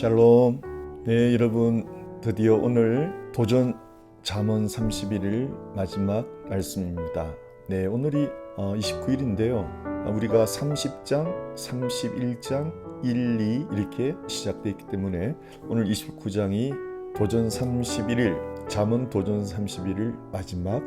샬롬. 네, 여러분 드디어 오늘 도전 잠언 31일 마지막 말씀입니다. 네, 오늘이 29일인데요. 우리가 30장, 31장, 1, 2 이렇게 시작되어 있기 때문에 오늘 29장이 도전 31일, 잠언 도전 31일 마지막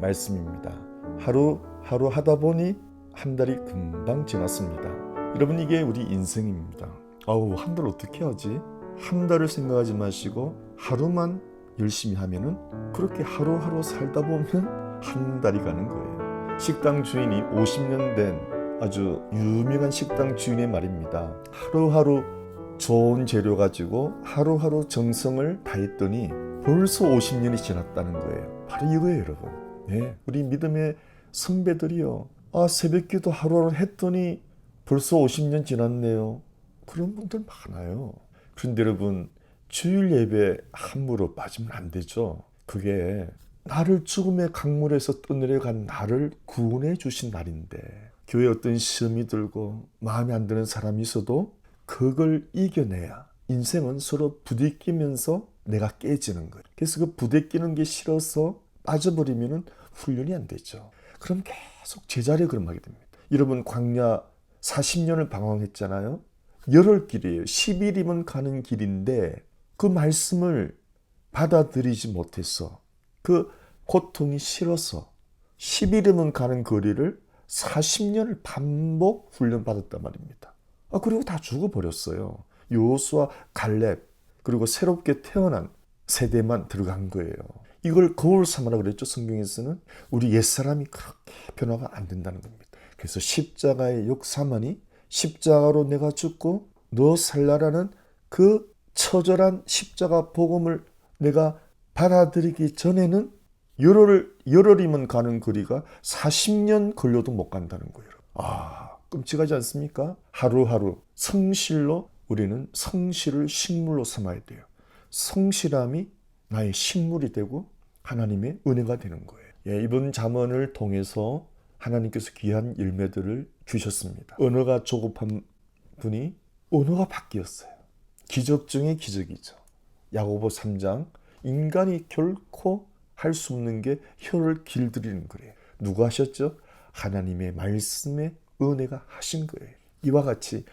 말씀입니다. 하루 하다 보니 한 달이 금방 지났습니다. 여러분, 이게 우리 인생입니다. 한 달 어떻게 하지? 한 달을 생각하지 마시고 하루만 열심히 하면은, 그렇게 하루하루 살다 보면 한 달이 가는 거예요. 식당 주인이 50년 된 아주 유명한 식당 주인의 말입니다. 하루하루 좋은 재료 가지고 하루하루 정성을 다했더니 벌써 50년이 지났다는 거예요. 바로 이거예요, 여러분. 네, 우리 믿음의 선배들이요, 새벽기도 하루하루 했더니 벌써 50년 지났네요. 그런 분들 많아요. 그런데 여러분, 주일 예배 함부로 빠지면 안 되죠. 그게 나를 죽음의 강물에서 떠내려간 나를 구원해 주신 날인데, 교회에 어떤 시험이 들고 마음에 안 드는 사람이 있어도 그걸 이겨내야, 인생은 서로 부딪히면서 내가 깨지는 거예요. 그래서 그 부딪히는 게 싫어서 빠져버리면 훈련이 안 되죠. 그럼 계속 제자리에 걸음하게 됩니다. 여러분, 광야 40년을 방황했잖아요. 열흘 길이에요. 10일이면 가는 길인데 그 말씀을 받아들이지 못해서, 그 고통이 싫어서 10일이면 가는 거리를 40년을 반복 훈련받았단 말입니다. 그리고 다 죽어버렸어요. 여호수아, 갈렙, 그리고 새롭게 태어난 세대만 들어간 거예요. 이걸 거울 삼으라 그랬죠. 성경에서는 우리 옛사람이 그렇게 변화가 안 된다는 겁니다. 그래서 십자가의 역사만이, 십자가로 내가 죽고 너 살라라는 그 처절한 십자가 복음을 내가 받아들이기 전에는 열흘이면 가는 거리가 40년 걸려도 못 간다는 거예요. 끔찍하지 않습니까? 하루하루 성실로, 우리는 성실을 식물로 삼아야 돼요. 성실함이 나의 식물이 되고 하나님의 은혜가 되는 거예요. 이번 잠언을 통해서 하나님께서 귀한 열매들을 주셨습니다. 언어가 조급한 분이 언어가 바뀌었어요. 기적 중에 기적이죠. 야고보 3장, 인간이 결코 할 수 없는 게 혀를 길들이는 거예요. 누가 하셨죠? 하나님의 말씀에 은혜가 하신 거예요. 이와 같이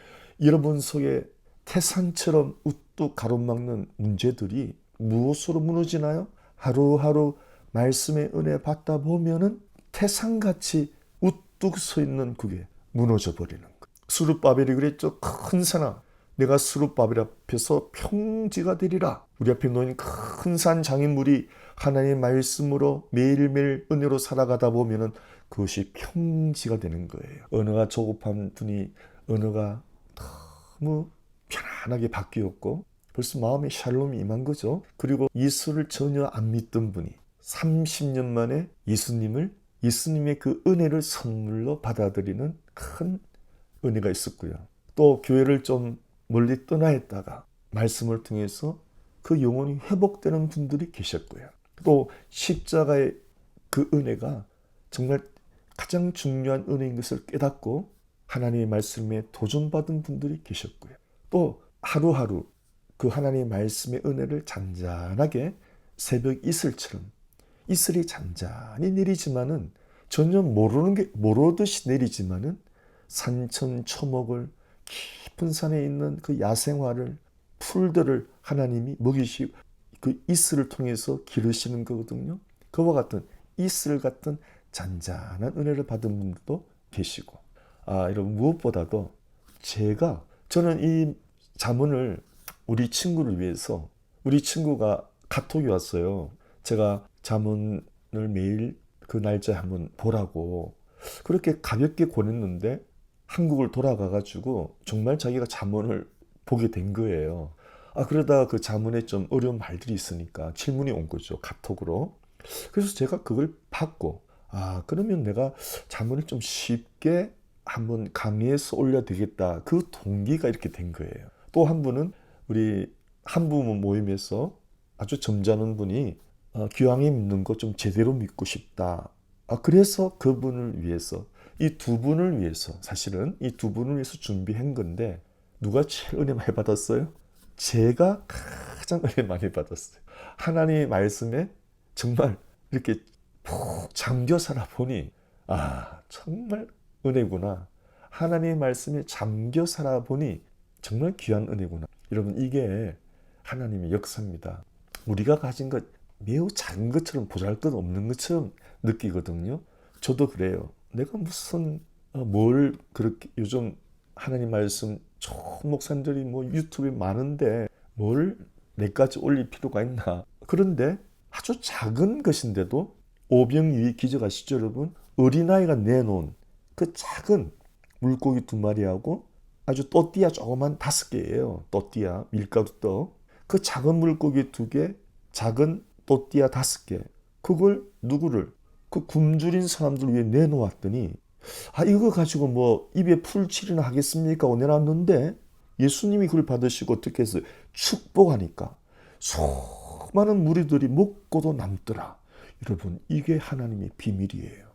여러분 속에 태산처럼 우뚝 가로막는 문제들이 무엇으로 무너지나요? 하루하루 말씀의 은혜 받다 보면은 태산같이 우뚝 서 있는 그게 무너져 버리는 거예요. 스룹바벨이 그랬죠. 큰 산아, 내가 스룹바벨 앞에서 평지가 되리라. 우리 앞에 놓인 큰 산 장인물이 하나님의 말씀으로 매일매일 은혜로 살아가다 보면은 그것이 평지가 되는 거예요. 언어가 조급한 분이 언어가 너무 편안하게 바뀌었고 벌써 마음에 샬롬이 임한 거죠. 그리고 예수를 전혀 안 믿던 분이 30년 만에 예수님의 그 은혜를 선물로 받아들이는 큰 은혜가 있었고요. 또 교회를 좀 멀리 떠나 있다가 말씀을 통해서 그 영혼이 회복되는 분들이 계셨고요. 또 십자가의 그 은혜가 정말 가장 중요한 은혜인 것을 깨닫고 하나님의 말씀에 도전받은 분들이 계셨고요. 또 하루하루 그 하나님의 말씀의 은혜를 잔잔하게 새벽 이슬이 잔잔히 내리지만은 전혀 모르듯이 내리지만은 산천초목을, 깊은 산에 있는 그 야생화를, 풀들을 하나님이 먹이시고 그 이슬을 통해서 기르시는 거거든요. 그와 같은 이슬 같은 잔잔한 은혜를 받은 분들도 계시고, 여러분, 무엇보다도 저는 이 잠언을 우리 친구를 위해서, 우리 친구가 카톡이 왔어요. 제가 잠언을 매일 그 날짜에 한번 보라고 그렇게 가볍게 보냈는데 한국을 돌아가가지고 정말 자기가 잠언을 보게 된 거예요. 그러다가 그 잠언에 좀 어려운 말들이 있으니까 질문이 온 거죠, 카톡으로. 그래서 제가 그걸 받고, 그러면 내가 잠언을 좀 쉽게 한번 강의해서 올려야 되겠다. 그 동기가 이렇게 된 거예요. 또 한 분은 우리 한부모 모임에서 아주 점잖은 분이 기왕에 믿는 거 좀 제대로 믿고 싶다. 그래서 그분을 위해서, 이 두 분을 위해서, 사실은 이 두 분을 위해서 준비한 건데 누가 제일 은혜 많이 받았어요? 제가 가장 은혜 많이 받았어요. 하나님의 말씀에 정말 이렇게 푹 잠겨 살아 보니 정말 은혜구나. 하나님의 말씀에 잠겨 살아 보니 정말 귀한 은혜구나. 여러분, 이게 하나님의 역사입니다. 우리가 가진 것 매우 작은 것처럼 보잘것없는 것처럼 느끼거든요. 저도 그래요. 내가 무슨 뭘 그렇게 요즘 하나님 말씀 좋은 목사님들이 뭐 유튜브에 많은데 뭘 내까지 올릴 필요가 있나. 그런데 아주 작은 것인데도 오병이의 기적 아시죠 여러분? 어린아이가 내놓은 그 작은 물고기 2마리하고 아주 또띠아 조그만 5개예요. 또띠아 밀가루 떡. 그 작은 물고기 2개, 작은 또띠아 5개. 그걸 누구를? 그 굶주린 사람들 위해 내놓았더니 이거 가지고 뭐 입에 풀칠이나 하겠습니까? 내놨는데 예수님이 그걸 받으시고 어떻게 했어요? 축복하니까 수많은 무리들이 먹고도 남더라. 여러분, 이게 하나님의 비밀이에요.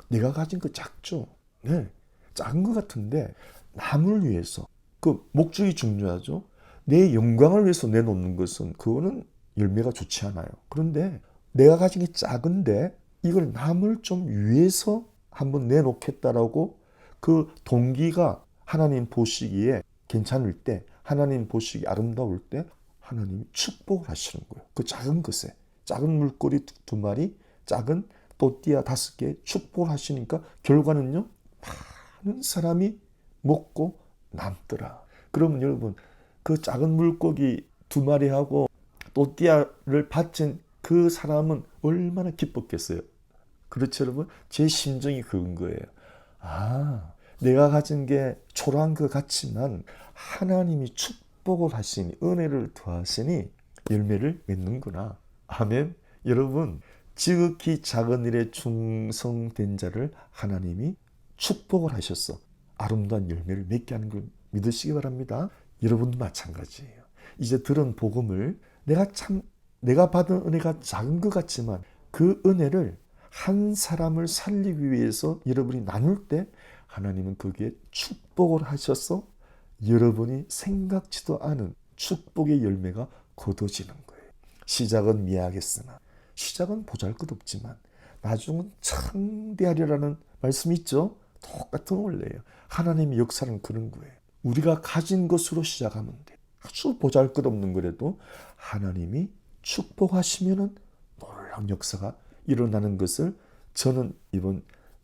내가 가진 거 작죠? 네, 작은 것 같은데 남을 위해서, 그 목적이 중요하죠. 내 영광을 위해서 내놓는 것은 그거는 열매가 좋지 않아요. 그런데 내가 가진 게 작은데 이걸 남을 좀 위해서 한번 내놓겠다라고 그 동기가 하나님 보시기에 괜찮을 때, 하나님 보시기 아름다울 때 하나님이 축복을 하시는 거예요. 그 작은 것에, 작은 물고기 2마리, 작은 또띠아 5개 축복을 하시니까 결과는요, 많은 사람이 먹고 남더라. 그러면 여러분, 그 작은 물고기 2마리하고 또띠아를 바친 그 사람은 얼마나 기뻤겠어요. 그렇죠 여러분? 제 심정이 그런 거예요. 내가 가진 게 초라한 것 같지만 하나님이 축복을 하시니, 은혜를 더하시니 열매를 맺는구나. 아멘. 여러분, 지극히 작은 일에 충성된 자를 하나님이 축복을 하셔서 아름다운 열매를 맺게 하는 걸 믿으시기 바랍니다. 여러분도 마찬가지예요. 이제 들은 복음을 내가 받은 은혜가 작은 것 같지만 그 은혜를 한 사람을 살리기 위해서 여러분이 나눌 때 하나님은 거기에 축복을 하셔서 여러분이 생각지도 않은 축복의 열매가 거둬지는 거예요. 시작은 미약했으나, 시작은 보잘것없지만 나중은 창대하리라는 말씀이 있죠. 똑같은 원리예요. 하나님의 역사는 그런 거예요. 우리가 가진 것으로 시작하면 돼요. 아주 보잘것없는 거라도 하나님이 축복하시면은 놀라운 역사가 일어나는 것을 저는 이번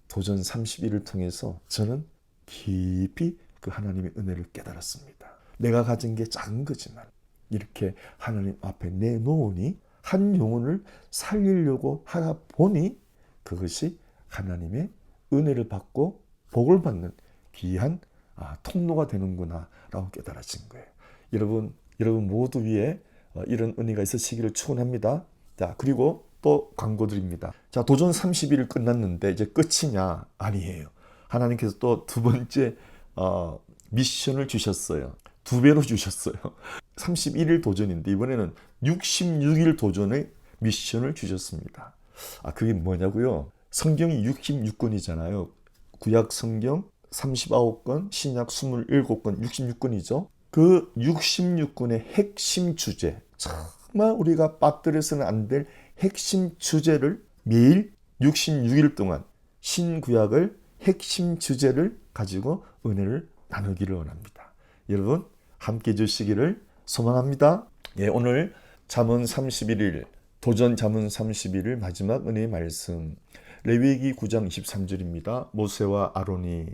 도전 31을 통해서 저는 깊이 그 하나님의 은혜를 깨달았습니다. 내가 가진 게 작은 거지만 이렇게 하나님 앞에 내놓으니, 한 영혼을 살리려고 하다 보니 그것이 하나님의 은혜를 받고 복을 받는 귀한 통로가 되는구나 라고 깨달아진 거예요. 여러분 모두 위에 이런 은혜가 있으시기를 축원합니다. 자, 그리고 또 광고 드립니다. 자, 도전 30일 끝났는데 이제 끝이냐? 아니에요. 하나님께서 또 2번째 미션을 주셨어요. 2배로 주셨어요. 31일 도전인데 이번에는 66일 도전의 미션을 주셨습니다. 그게 뭐냐고요? 성경이 66권이잖아요. 구약 성경 39권, 신약 27권, 66권이죠. 그 66권의 핵심 주제, 정말 우리가 빠뜨려서는 안 될 핵심 주제를 매일 66일 동안 신구약을 핵심 주제를 가지고 은혜를 나누기를 원합니다. 여러분 함께 해주시기를 소망합니다. 오늘 잠언 31일, 도전 잠언 31일 마지막 은혜의 말씀, 레위기 9장 23절입니다. 모세와 아론이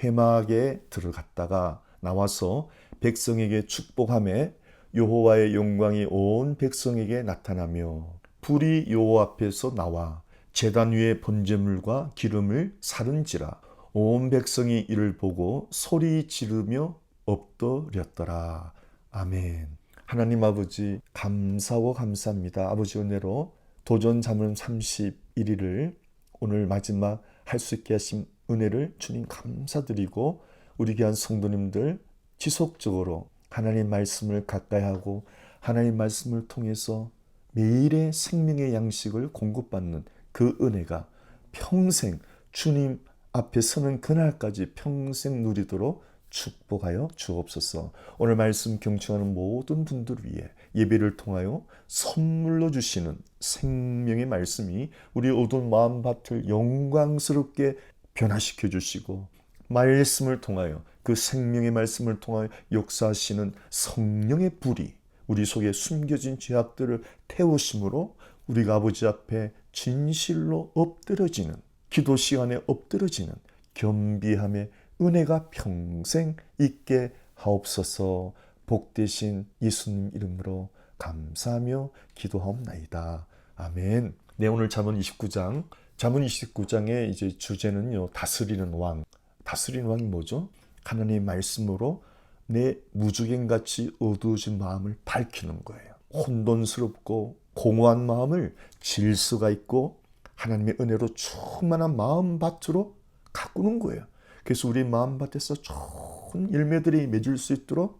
회막에 들어갔다가 나와서 백성에게 축복하며 여호와의 영광이 온 백성에게 나타나며 불이 여호와 앞에서 나와 제단 위에 번제물과 기름을 사른지라 온 백성이 이를 보고 소리 지르며 엎드렸더라. 아멘. 하나님 아버지 감사하고 감사합니다. 아버지 은혜로 도전 잠언 31일을 오늘 마지막 할 수 있게 하신 은혜를 주님 감사드리고, 우리 귀한 성도님들 지속적으로 하나님 말씀을 가까이 하고 하나님 말씀을 통해서 매일의 생명의 양식을 공급받는 그 은혜가 평생 주님 앞에 서는 그날까지 평생 누리도록 축복하여 주옵소서. 오늘 말씀 경청하는 모든 분들 위해 예배를 통하여 선물로 주시는 생명의 말씀이 우리 어두운 마음밭을 영광스럽게 변화시켜 주시고, 말씀을 통하여 그 생명의 말씀을 통하여 역사하시는 성령의 불이 우리 속에 숨겨진 죄악들을 태우심으로 우리가 아버지 앞에 진실로 엎드러지는, 기도 시간에 엎드러지는 겸비함의 은혜가 평생 있게 하옵소서. 복되신 예수님 이름으로 감사하며 기도하옵나이다. 아멘. 네, 오늘 잠언 29장의 이제 주제는요, 다스리는 왕. 다스리는 왕이 뭐죠? 하나님의 말씀으로 내 무주갱같이 어두워진 마음을 밝히는 거예요. 혼돈스럽고 공허한 마음을 질서가 있고 하나님의 은혜로 충만한 마음밭으로 가꾸는 거예요. 그래서 우리 마음밭에서 좋은 열매들이 맺을 수 있도록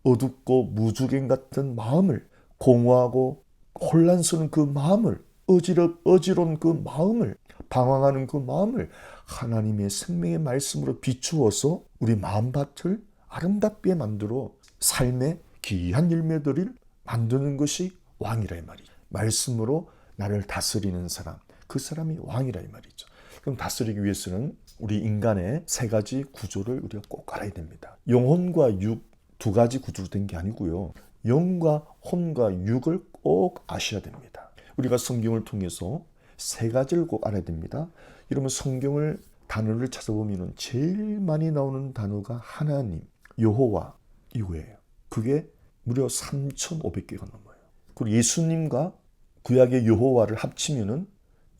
어둡고 무주갱 같은 마음을, 공허하고 혼란스러운 그 마음을, 어지러운 그 마음을, 방황하는 그 마음을 하나님의 생명의 말씀으로 비추어서 우리 마음밭을 아름답게 만들어 삶의 귀한 열매들을 만드는 것이 왕이라 이 말이죠. 말씀으로 나를 다스리는 사람, 그 사람이 왕이라 이 말이죠. 그럼 다스리기 위해서는 우리 인간의 세 가지 구조를 우리가 꼭 알아야 됩니다. 영혼과 육 두 가지 구조로 된 게 아니고요. 영과 혼과 육을 꼭 아셔야 됩니다. 우리가 성경을 통해서 세 가지를 꼭 알아야 됩니다. 여러분, 성경을 단어를 찾아보면 제일 많이 나오는 단어가 하나님, 여호와 이거예요. 그게 무려 3,500개가 넘어요. 그리고 예수님과 구약의 여호와를 합치면은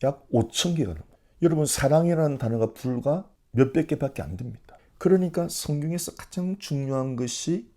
약 5,000개가 넘어요. 여러분, 사랑이라는 단어가 불과 몇백 개밖에 안 됩니다. 그러니까 성경에서 가장 중요한 것이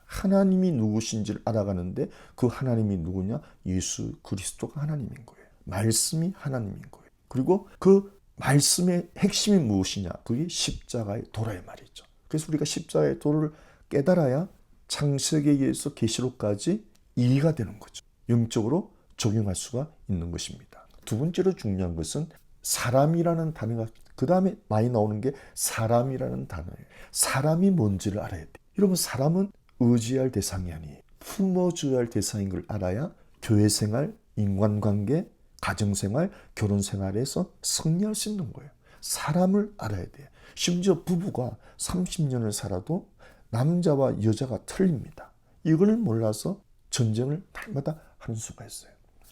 하나님이 누구신지를 알아가는데, 그 하나님이 누구냐? 예수 그리스도가 하나님인 거예요. 말씀이 하나님인 거예요. 그리고 그 말씀의 핵심이 무엇이냐? 그게 십자가의 도라의 말이죠. 그래서 우리가 십자가의 도를 깨달아야 창세기에서 계시록까지 이해가 되는 거죠. 영적으로 적용할 수가 있는 것입니다. 두 번째로 중요한 것은 사람이라는 단어가 그 다음에 많이 나오는 게 사람이라는 단어예요. 사람이 뭔지를 알아야 돼요. 여러분, 사람은 의지할 대상이 아니에요. 품어줘야 할 대상인 걸 알아야 교회생활, 인간관계, 가정생활, 결혼생활에서 승리할 수 있는 거예요. 사람을 알아야 돼요. 심지어 부부가 30년을 살아도 남자와 여자가 틀립니다. 이걸 몰라서 전쟁을 날마다 하는 수가 있어요.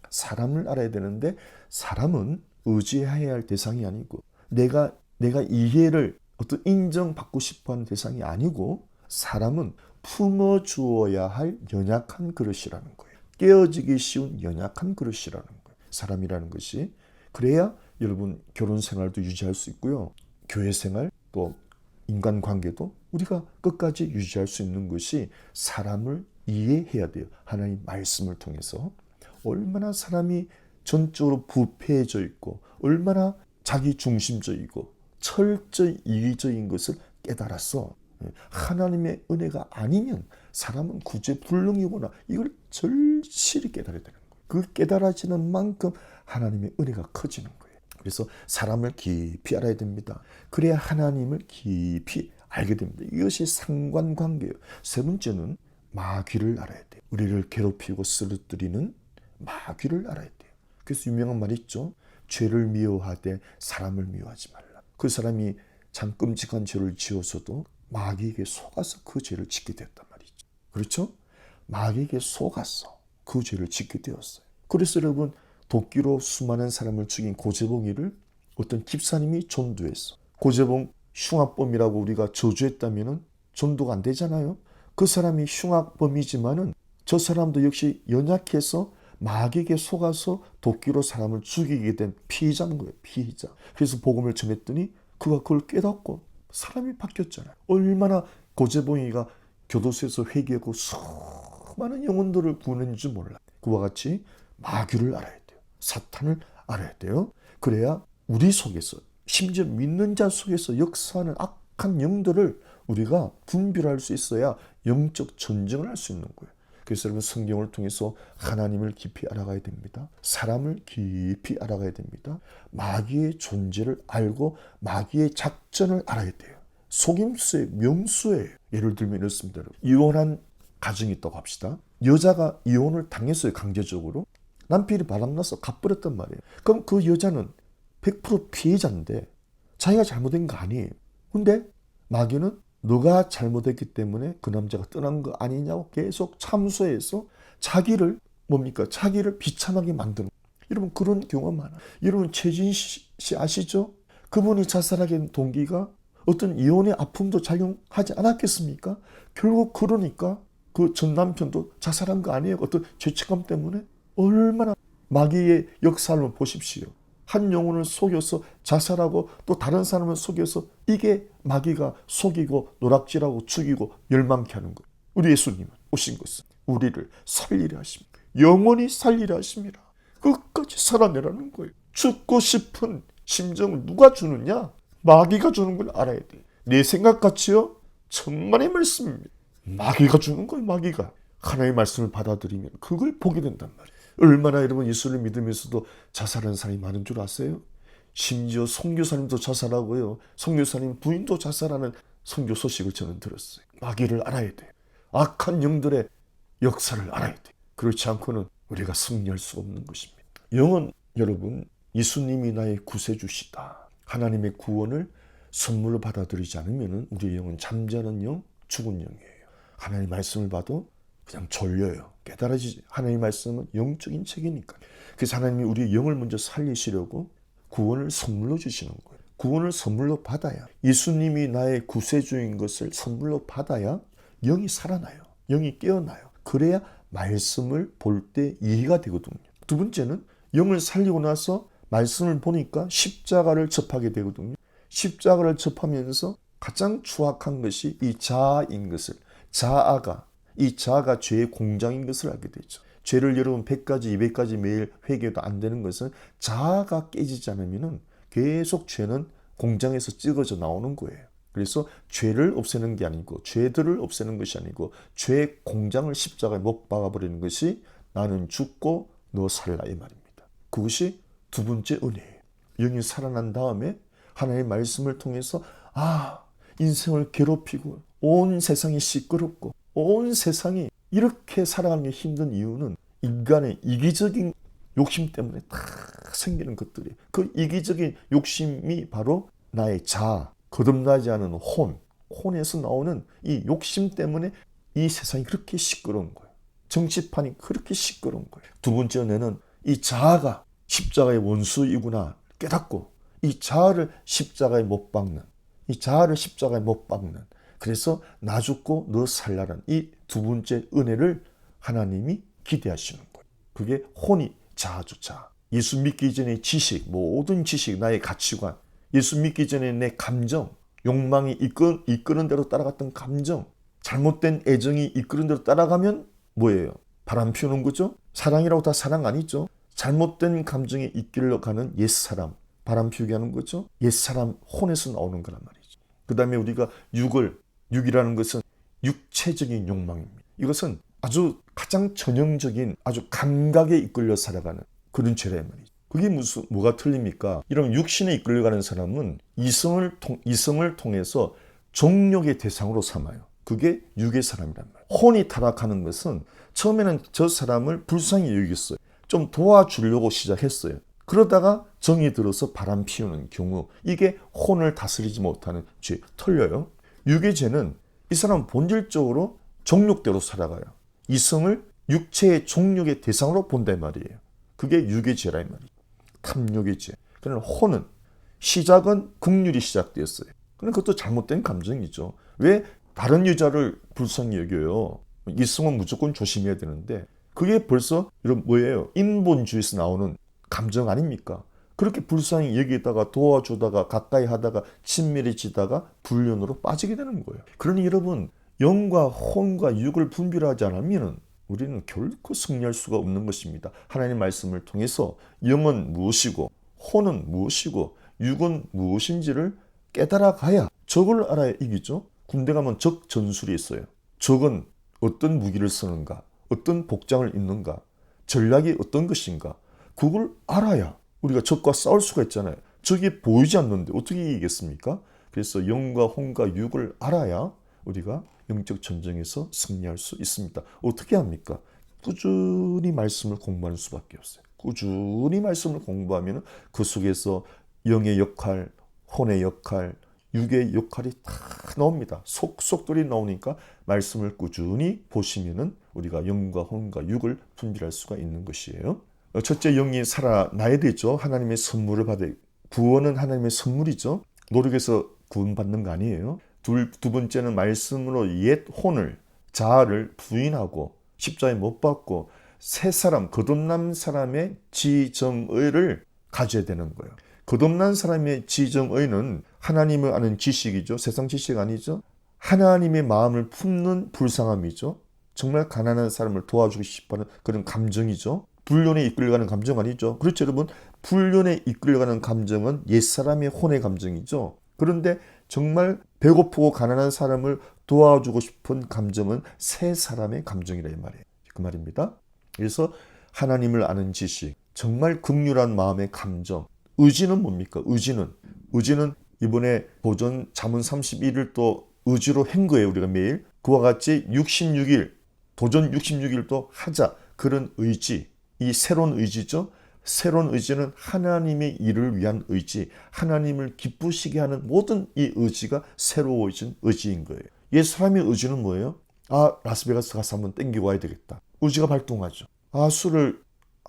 사람을 알아야 되는데, 사람은 의지해야 할 대상이 아니고 내가 이해를 어떤 인정받고 싶어하는 대상이 아니고, 사람은 품어주어야 할 연약한 그릇이라는 거예요. 깨어지기 쉬운 연약한 그릇이라는 거예요. 사람이라는 것이. 그래야 여러분 결혼생활도 유지할 수 있고요. 교회생활, 또 인간관계도 우리가 끝까지 유지할 수 있는 것이 사람을 이해해야 돼요. 하나님 말씀을 통해서. 얼마나 사람이 전적으로 부패해져 있고 얼마나 자기 중심적이고 철저히 이기적인 것을 깨달았어. 하나님의 은혜가 아니면 사람은 구제불능이구나. 이걸 절실히 깨달아야 되는 거예요. 그 깨달아지는 만큼 하나님의 은혜가 커지는 거예요. 그래서 사람을 깊이 알아야 됩니다. 그래야 하나님을 깊이 알게 됩니다. 이것이 상관관계예요. 세 번째는 마귀를 알아야 돼요. 우리를 괴롭히고 쓰러뜨리는 마귀를 알아야 돼요. 그래서 유명한 말이 있죠. 죄를 미워하되 사람을 미워하지 말라. 그 사람이 참 끔찍한 죄를 지어서도 마귀에게 속아서 그 죄를 짓게 되었단 말이죠. 그렇죠? 마귀에게 속아서 그 죄를 짓게 되었어요. 그래서 여러분, 도끼로 수많은 사람을 죽인 고재봉이를 어떤 집사님이 전도했어. 고재봉 흉악범이라고 우리가 저주했다면 전도가 안 되잖아요. 그 사람이 흉악범이지만은 저 사람도 역시 연약해서 마귀에게 속아서 도끼로 사람을 죽이게 된 피의자인 거예요. 피의자. 그래서 복음을 전했더니 그가 그걸 깨닫고 사람이 바뀌었잖아요. 얼마나 고재봉이가 교도소에서 회개하고 수많은 영혼들을 구원했는 줄 몰라요. 그와 같이 마귀를 알아야 돼요. 사탄을 알아야 돼요. 그래야 우리 속에서, 심지어 믿는 자 속에서 역사하는 악한 영들을 우리가 분별할 수 있어야 영적 전쟁을 할 수 있는 거예요. 그래서 여러분, 성경을 통해서 하나님을 깊이 알아가야 됩니다. 사람을 깊이 알아가야 됩니다. 마귀의 존재를 알고 마귀의 작전을 알아야 돼요. 속임수의 명수예요. 예를 들면 이렇습니다. 이혼한 가정이 있다고 합시다. 여자가 이혼을 당했어요. 강제적으로. 남편이 바람나서 갚버렸단 말이에요. 그럼 그 여자는 100% 피해자인데 자기가 잘못된 거 아니에요. 근데 마귀는 너가 잘못했기 때문에 그 남자가 떠난 거 아니냐고 계속 참소해서 자기를 자기를 비참하게 만드는 거예요. 여러분 그런 경우가 많아요. 여러분 최진 씨 아시죠? 그분이 자살하게 된 동기가 어떤 이혼의 아픔도 작용하지 않았겠습니까? 결국 그러니까 그 전 남편도 자살한 거 아니에요. 어떤 죄책감 때문에. 얼마나 마귀의 역사를 보십시오. 한 영혼을 속여서 자살하고 또 다른 사람을 속여서 이게 마귀가 속이고 노락질하고 죽이고 멸망케 하는 거예요. 우리 예수님은 오신 것은 우리를 살리려 하십니다. 영원히 살리려 하십니다. 끝까지 살아내라는 거예요. 죽고 싶은 심정을 누가 주느냐? 마귀가 주는 걸 알아야 돼. 내 생각같이요? 천만의 말씀입니다. 마귀가 주는 거예요. 마귀가. 하나님의 말씀을 받아들이면 그걸 보게 된단 말이에요. 얼마나 여러분 예수를 믿으면서도 자살하는 사람이 많은 줄 아세요? 심지어 선교사님도 자살하고요. 선교사님 부인도 자살하는 선교 소식을 저는 들었어요. 마귀를 알아야 돼요. 악한 영들의 역사를 알아야 돼요. 그렇지 않고는 우리가 승리할 수가 없는 것입니다. 영은 여러분 예수님이 나의 구세주시다. 하나님의 구원을 선물로 받아들이지 않으면 우리의 영은 잠자는 영, 죽은 영이에요. 하나님의 말씀을 봐도 그냥 졸려요. 깨달아지지. 하나님의 말씀은 영적인 책이니까. 그래서 하나님이 우리의 영을 먼저 살리시려고 구원을 선물로 주시는 거예요. 구원을 선물로 받아야 예수님이 나의 구세주인 것을 선물로 받아야 영이 살아나요. 영이 깨어나요. 그래야 말씀을 볼 때 이해가 되거든요. 두 번째는 영을 살리고 나서 말씀을 보니까 십자가를 접하게 되거든요. 십자가를 접하면서 가장 추악한 것이 이 자아인 것을, 이 자아가 죄의 공장인 것을 알게 되죠. 죄를 여러분 100가지 200가지 매일 회개도 안 되는 것은 자아가 깨지지 않으면 계속 죄는 공장에서 찍어져 나오는 거예요. 그래서 죄를 없애는 게 아니고 죄들을 없애는 것이 아니고 죄의 공장을 십자가에 못 박아버리는 것이 나는 죽고 너 살라 이 말입니다. 그것이 두 번째 은혜예요. 영이 살아난 다음에 하나님의 말씀을 통해서 인생을 괴롭히고 온 세상이 시끄럽고 온 세상이 이렇게 살아가기 힘든 이유는 인간의 이기적인 욕심 때문에 다 생기는 것들이 그 이기적인 욕심이 바로 나의 자아, 거듭나지 않은 혼에서 나오는 이 욕심 때문에 이 세상이 그렇게 시끄러운 거예요. 정치판이 그렇게 시끄러운 거예요. 두 번째 은혜는 이 자아가 십자가의 원수이구나 깨닫고 이 자아를 십자가에 못 박는 그래서 나 죽고 너 살라는 이 두 번째 은혜를 하나님이 기대하시는 거예요. 그게 혼이 자아죠. 자아. 예수 믿기 전에 지식, 모든 지식, 나의 가치관, 예수 믿기 전에 내 감정, 욕망이 이끄는 대로 따라갔던 감정, 잘못된 애정이 이끄는 대로 따라가면 뭐예요? 바람 피우는 거죠? 사랑이라고 다 사랑 아니죠? 잘못된 감정에 이끌려 가는 옛사람, 바람 피우게 하는 거죠? 옛사람 혼에서 나오는 거란 말이죠. 그 다음에 우리가 육이라는 것은 육체적인 욕망입니다. 이것은 아주 가장 전형적인 아주 감각에 이끌려 살아가는 그런 죄란 말이죠. 그게 뭐가 틀립니까? 이런 육신에 이끌려가는 사람은 이성을 통해서 정욕의 대상으로 삼아요. 그게 육의 사람이란 말이에요. 혼이 타락하는 것은 처음에는 저 사람을 불쌍히 여겼어요. 좀 도와주려고 시작했어요. 그러다가 정이 들어서 바람 피우는 경우 이게 혼을 다스리지 못하는 죄, 털려요. 육의 죄는 이 사람은 본질적으로 정욕대로 살아가요. 이성을 육체의 정욕의 대상으로 본단 말이에요. 그게 육의 죄라 이 말이에요. 탐욕의 죄. 그러나 혼은 시작은 긍휼이 시작되었어요. 그런데 그것도 잘못된 감정이죠. 왜 다른 여자를 불쌍히 여겨요? 이성은 무조건 조심해야 되는데 그게 벌써 이런 뭐예요? 인본주의에서 나오는 감정 아닙니까? 그렇게 불쌍히 여기다가 도와주다가 가까이 하다가 친밀해지다가 불륜으로 빠지게 되는 거예요. 그러니 여러분 영과 혼과 육을 분별하지 않으면 우리는 결코 승리할 수가 없는 것입니다. 하나님의 말씀을 통해서 영은 무엇이고 혼은 무엇이고 육은 무엇인지를 깨달아가야 적을 알아야 이기죠. 군대 가면 적 전술이 있어요. 적은 어떤 무기를 쓰는가, 어떤 복장을 입는가, 전략이 어떤 것인가 그걸 알아야 우리가 적과 싸울 수가 있잖아요. 적이 보이지 않는데 어떻게 이기겠습니까? 그래서 영과 혼과 육을 알아야 우리가 영적 전쟁에서 승리할 수 있습니다. 어떻게 합니까? 꾸준히 말씀을 공부하는 수밖에 없어요. 꾸준히 말씀을 공부하면 그 속에서 영의 역할, 혼의 역할, 육의 역할이 다 나옵니다. 속속들이 나오니까 말씀을 꾸준히 보시면은 우리가 영과 혼과 육을 분별할 수가 있는 것이에요. 첫째, 영이 살아나야 되죠. 하나님의 선물을 받아야, 구원은 하나님의 선물이죠. 노력해서 구원받는 거 아니에요. 두 번째는 말씀으로 옛 혼을, 자아를 부인하고 십자가에 못 박고 새 사람, 거듭난 사람의 지정의를 가져야 되는 거예요. 거듭난 사람의 지정의는 하나님을 아는 지식이죠. 세상 지식 아니죠. 하나님의 마음을 품는 불쌍함이죠. 정말 가난한 사람을 도와주고 싶어하는 그런 감정이죠. 불륜에 이끌려가는 감정 아니죠. 그렇죠, 여러분. 불륜에 이끌려가는 감정은 옛사람의 혼의 감정이죠. 그런데 정말 배고프고 가난한 사람을 도와주고 싶은 감정은 새 사람의 감정이라 이 말이에요. 그 말입니다. 그래서 하나님을 아는 지식, 정말 긍휼한 마음의 감정, 의지는 뭡니까? 의지는 이번에 도전 잠언 31일 또 의지로 한 거예요. 우리가 매일 그와 같이 66일 도전 66일도 하자. 그런 의지, 이 새로운 의지죠. 새로운 의지는 하나님의 일을 위한 의지, 하나님을 기쁘시게 하는 모든 이 의지가 새로워진 의지인 거예요. 옛 사람의 의지는 뭐예요? 라스베가스 가서 한번 땡기고 와야 되겠다. 의지가 발동하죠. 술을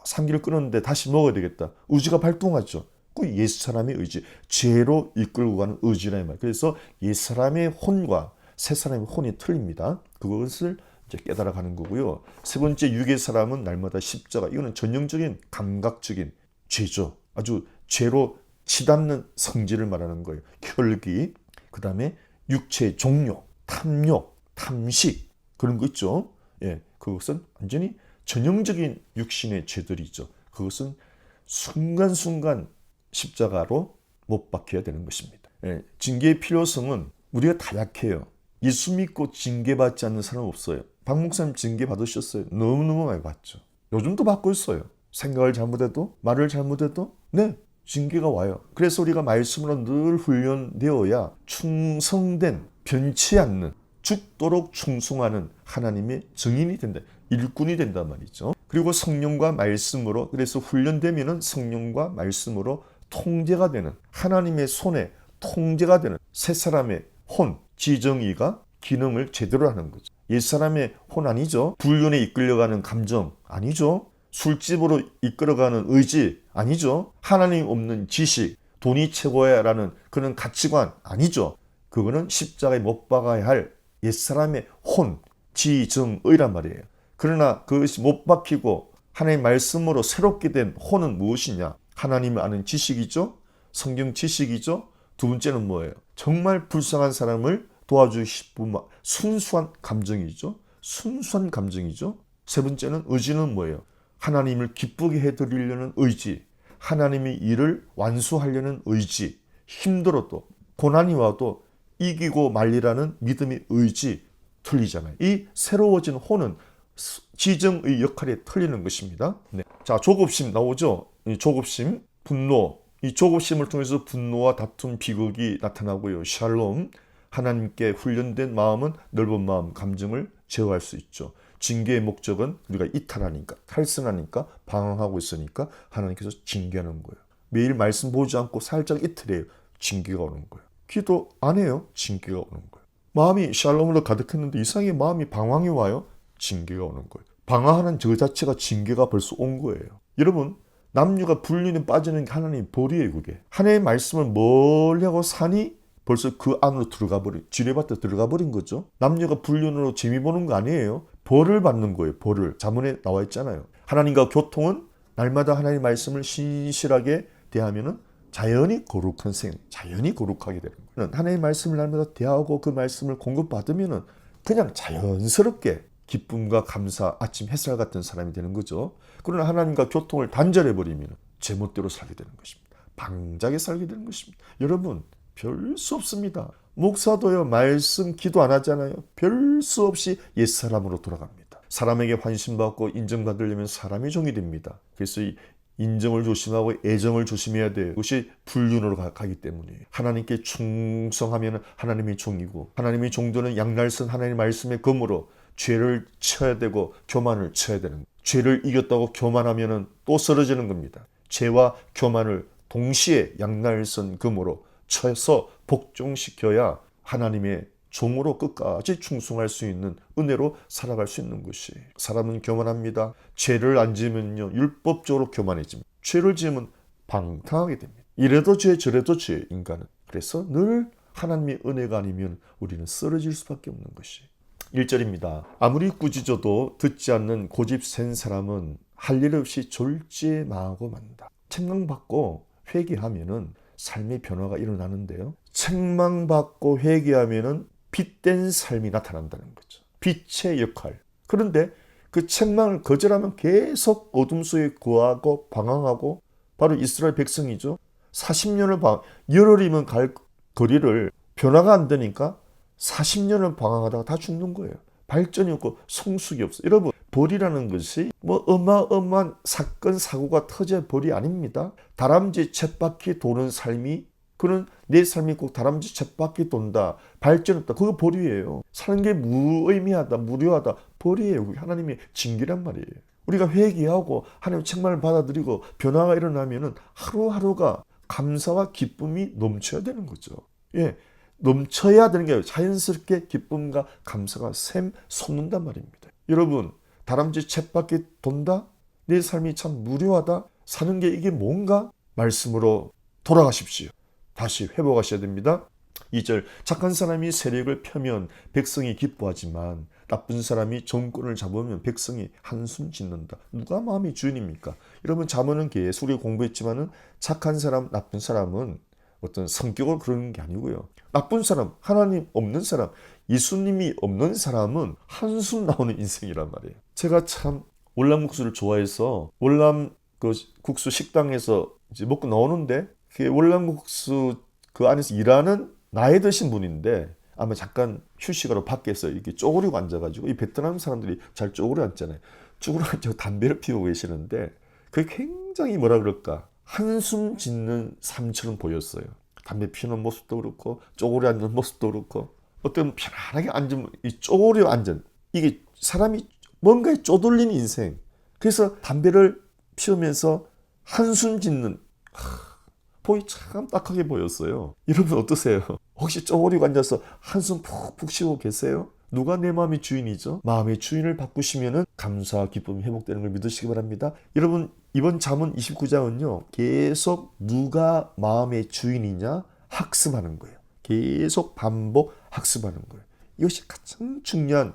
3개를 끊었는데 다시 먹어야 되겠다. 의지가 발동하죠. 그 옛 사람의 의지, 죄로 이끌고 가는 의지라 이 말. 그래서 옛 사람의 혼과 새 사람의 혼이 틀립니다. 그것을 이제 깨달아가는 거고요. 세 번째, 육의 사람은 날마다 십자가. 이거는 전형적인 감각적인 죄죠. 아주 죄로 치닫는 성질을 말하는 거예요. 혈기. 그 다음에 육체의 종욕, 탐욕, 탐식 그런 거 있죠. 예, 그것은 완전히 전형적인 육신의 죄들이죠. 그것은 순간순간 십자가로 못 박혀야 되는 것입니다. 예, 징계의 필요성은 우리가 다 약해요. 예수 믿고 징계받지 않는 사람은 없어요. 박 목사님 징계 받으셨어요? 너무너무 많이 받죠. 요즘도 받고 있어요. 생각을 잘못해도, 말을 잘못해도 네, 징계가 와요. 그래서 우리가 말씀으로 늘 훈련되어야 충성된, 변치 않는, 죽도록 충성하는 하나님의 증인이 된다. 일꾼이 된단 말이죠. 그리고 성령과 말씀으로, 그래서 훈련되면은 성령과 말씀으로 통제가 되는, 하나님의 손에 통제가 되는 새 사람의 혼, 지정의가 기능을 제대로 하는 거죠. 옛사람의 혼 아니죠. 불륜에 이끌려가는 감정 아니죠. 술집으로 이끌어가는 의지 아니죠. 하나님 없는 지식, 돈이 최고야라는 그런 가치관 아니죠. 그거는 십자가에 못 박아야 할 옛사람의 혼, 지정의란 말이에요. 그러나 그것이 못 박히고 하나님의 말씀으로 새롭게 된 혼은 무엇이냐? 하나님을 아는 지식이죠. 성경 지식이죠. 두 번째는 뭐예요? 정말 불쌍한 사람을 도와주고 싶은 순수한 감정이죠. 순수한 감정이죠. 세 번째는 의지는 뭐예요? 하나님을 기쁘게 해드리려는 의지, 하나님의 일을 완수하려는 의지, 힘들어도 고난이 와도 이기고 말리라는 믿음의 의지, 틀리잖아요. 이 새로워진 혼은 지정의 역할에 틀리는 것입니다. 네. 자, 조급심 나오죠. 이 조급심, 분노, 이 조급심을 통해서 분노와 다툼, 비극이 나타나고요. 샬롬, 하나님께 훈련된 마음은 넓은 마음, 감정을 제어할 수 있죠. 징계의 목적은 우리가 이탈하니까, 탈선하니까, 방황하고 있으니까 하나님께서 징계하는 거예요. 매일 말씀 보지 않고 살짝 이틀이에요. 징계가 오는 거예요. 기도 안 해요. 징계가 오는 거예요. 마음이 샬롬으로 가득했는데 이상하게 마음이 방황이 와요. 징계가 오는 거예요. 방황하는 저 자체가 징계가 벌써 온 거예요. 여러분, 남녀가 불륜에 빠지는 게 하나님의 벌이에요. 그게 하나님의 말씀을 멀리 하고 사니 벌써 그 안으로 들어가 버린, 지뢰밭에 들어가 버린 거죠. 남녀가 불륜으로 재미 보는 거 아니에요. 벌을 받는 거예요. 벌을. 잠언에 나와 있잖아요. 하나님과 교통은 날마다 하나님의 말씀을 신실하게 대하면은 자연히 거룩한 생, 자연히 거룩하게 되는 거예요. 하나님의 말씀을 날마다 대하고 그 말씀을 공급받으면은 그냥 자연스럽게 기쁨과 감사, 아침 햇살 같은 사람이 되는 거죠. 그러나 하나님과 교통을 단절해버리면 제멋대로 살게 되는 것입니다. 방자하게 살게 되는 것입니다. 여러분, 별 수 없습니다. 목사도요, 말씀 기도 안 하잖아요. 별 수 없이 옛사람으로 돌아갑니다. 사람에게 환심받고 인정받으려면 사람이 종이 됩니다. 그래서 인정을 조심하고 애정을 조심해야 돼요. 그것이 불륜으로 가기 때문이에요. 하나님께 충성하면 하나님의 종이고, 하나님의 종들은 양날선 하나님의 말씀의 검으로 죄를 쳐야 되고 교만을 쳐야 되는 거예요. 죄를 이겼다고 교만하면 또 쓰러지는 겁니다. 죄와 교만을 동시에 양날선 검으로 쳐서 복종시켜야 하나님의 종으로 끝까지 충성할 수 있는 은혜로 살아갈 수 있는 것이. 사람은 교만합니다. 죄를 안 지으면요 율법적으로 교만해집니다. 죄를 지으면 방탕하게 됩니다. 이래도 죄 저래도 죄 인간은. 그래서 늘 하나님의 은혜가 아니면 우리는 쓰러질 수밖에 없는 것이. 1절입니다. 아무리 꾸짖어도 듣지 않는 고집 센 사람은 할 일 없이 졸지에 망하고 만다. 책망받고 회개하면은 삶의 변화가 일어나는데요. 책망받고 회개하면은 빛된 삶이 나타난다는 거죠. 빛의 역할. 그런데 그 책망을 거절하면 계속 어둠 속에 거하고 방황하고, 바로 이스라엘 백성이죠. 40년을 열흘이면 갈 거리를 변화가 안 되니까 40년을 방황하다가 다 죽는 거예요. 발전이 없고 성숙이 없어요. 여러분, 벌이라는 것이 뭐 어마어마한 사건 사고가 터져 벌이 아닙니다. 다람쥐 쳇바퀴 도는 삶이, 그는 내 삶이 꼭 다람쥐 쳇바퀴 돈다, 발전 없다, 그거 벌이에요. 사는 게 무의미하다, 무료하다, 벌이에요. 하나님의 징계란 말이에요. 우리가 회개하고 하나님의 책망을 받아들이고 변화가 일어나면은 하루하루가 감사와 기쁨이 넘쳐야 되는 거죠. 예, 넘쳐야 되는 게 자연스럽게 기쁨과 감사가 솟는단 말입니다. 여러분, 다람쥐 쳇바퀴 돈다? 내 삶이 참 무료하다? 사는 게 이게 뭔가? 말씀으로 돌아가십시오. 다시 회복하셔야 됩니다. 2절, 착한 사람이 세력을 펴면 백성이 기뻐하지만 나쁜 사람이 정권을 잡으면 백성이 한숨 짓는다. 누가 마음의 주인입니까? 여러분, 잠언은 계속 우리가 공부했지만은 착한 사람, 나쁜 사람은 어떤 성격을 그러는 게 아니고요. 나쁜 사람, 하나님 없는 사람, 예수님이 없는 사람은 한숨 나오는 인생이란 말이에요. 제가 참 월남국수를 좋아해서 월남 그 국수 식당에서 이제 먹고 나오는데, 그 월남국수 그 안에서 일하는 나이 드신 분인데 아마 잠깐 휴식하러 밖에서 이렇게 쪼그리고 앉아가지고, 이 베트남 사람들이 잘 쪼그려 앉잖아요. 쪼그려 앉아서 담배를 피우고 계시는데 그게 굉장히 뭐라 그럴까, 한숨 짓는 삶처럼 보였어요. 담배 피우는 모습도 그렇고 쪼그려 앉는 모습도 그렇고, 어떤 편안하게 앉으면 이 쪼그려 앉은, 이게 사람이 뭔가에 쪼들린 인생. 그래서 담배를 피우면서 한숨 짓는, 보기 참 딱하게 보였어요. 여러분 어떠세요? 혹시 쪼그리고 앉아서 한숨 푹푹 쉬고 계세요? 누가 내 마음의 주인이죠? 마음의 주인을 바꾸시면은 감사와 기쁨이 회복되는 걸 믿으시기 바랍니다. 여러분, 이번 잠언 29장은요 계속 누가 마음의 주인이냐 학습하는 거예요. 계속 반복 학습하는 거예요. 이것이 가장 중요한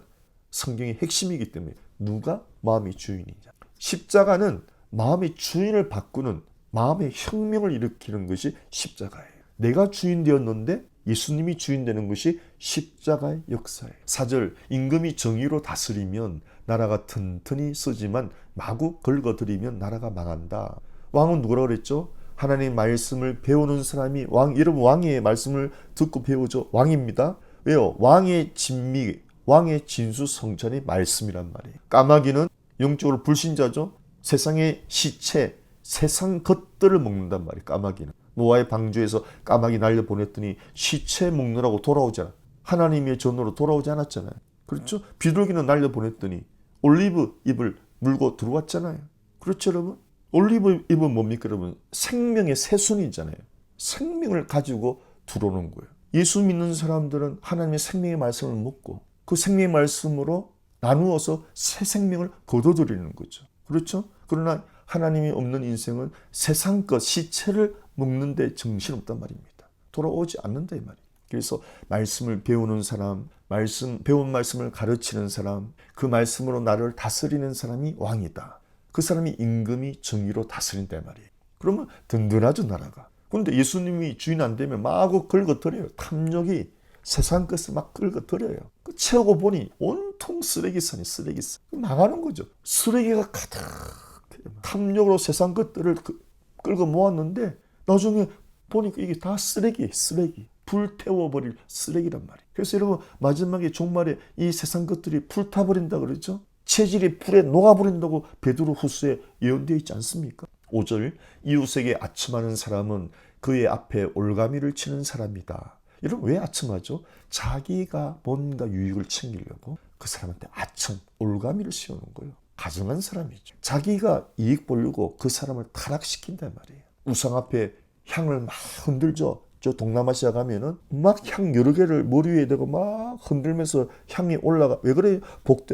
성경의 핵심이기 때문에 누가 마음의 주인이냐. 십자가는 마음의 주인을 바꾸는, 마음의 혁명을 일으키는 것이 십자가예요. 내가 주인 되었는데 예수님이 주인 되는 것이 십자가의 역사예요. 4절, 임금이 정의로 다스리면 나라가 튼튼히 서지만 마구 긁어들이면 나라가 망한다. 왕은 누구라고 그랬죠? 하나님의 말씀을 배우는 사람이 왕. 여러분, 왕의 말씀을 듣고 배우죠. 왕입니다. 왜요? 왕의 진미, 왕의 진수성찬이 말씀이란 말이에요. 까마귀는 영적으로 불신자죠. 세상의 시체, 세상 것들을 먹는단 말이에요. 까마귀는. 노아의 방주에서 까마귀 날려보냈더니 시체 먹느라고 돌아오잖아. 하나님의 전으로 돌아오지 않았잖아요. 그렇죠? 비둘기는 날려보냈더니 올리브 잎을 물고 들어왔잖아요. 그렇죠, 여러분? 올리브 잎은 뭡니까, 여러분? 생명의 새순이잖아요. 생명을 가지고 들어오는 거예요. 예수 믿는 사람들은 하나님의 생명의 말씀을 먹고 그 생명의 말씀으로 나누어서 새 생명을 거둬들이는 거죠. 그렇죠? 그러나 하나님이 없는 인생은 세상 것, 시체를 먹는데 정신없단 말입니다. 돌아오지 않는다 이 말이에요. 그래서 말씀을 배우는 사람, 배운 말씀을 가르치는 사람, 그 말씀으로 나를 다스리는 사람이 왕이다. 그 사람이 임금이 정의로 다스린다 이 말이에요. 그러면 든든하죠, 나라가. 그런데 예수님이 주인 안 되면 마구 긁어들여요. 탐욕이 세상 것을 막 긁어들여요. 채우고 보니 온통 쓰레기산이 쓰레기산. 망하는 거죠. 쓰레기가 가득. 탐욕으로 세상 것들을 끌고 모았는데 나중에 보니까 이게 다 쓰레기예요. 쓰레기. 불태워버릴 쓰레기란 말이에요. 그래서 여러분, 마지막에 종말에 이 세상 것들이 불타버린다 그러죠. 체질이 불에 녹아버린다고 베드로 후서에 예언되어 있지 않습니까? 5절 이웃에게 아첨하는 사람은 그의 앞에 올가미를 치는 사람이다. 여러분 왜 아첨하죠? 자기가 뭔가 유익을 챙기려고 그 사람한테 아첨, 올가미를 씌우는 거예요. 가증한 사람이죠. 자기가 이익 보려고 그 사람을 타락시킨단 말이에요. 우상 앞에 향을 막 흔들죠. 저 동남아시아 가면은 막 향 여러 개를 머리 위에 대고 막 흔들면서 향이 올라가. 왜 그래요? 복